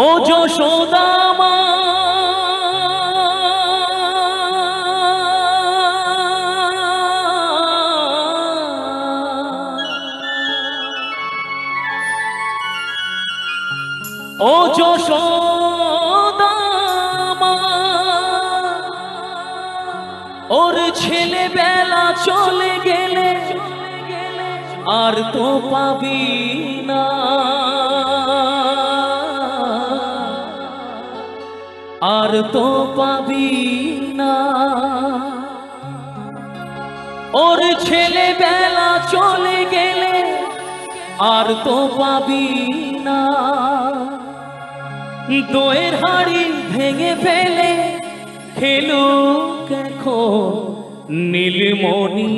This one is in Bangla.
ও যশোদা মা ও যশোদা মা ওর ছেলেবেলা চলে গেলে আর তো পাবি না, আর তো পাবি না। ওর ছেলেবেলা চলে গেলে আর তো পাবি না। দইয়ের হাড়ি ভেঙে ফেলে খেলুক এখন নীলমণি।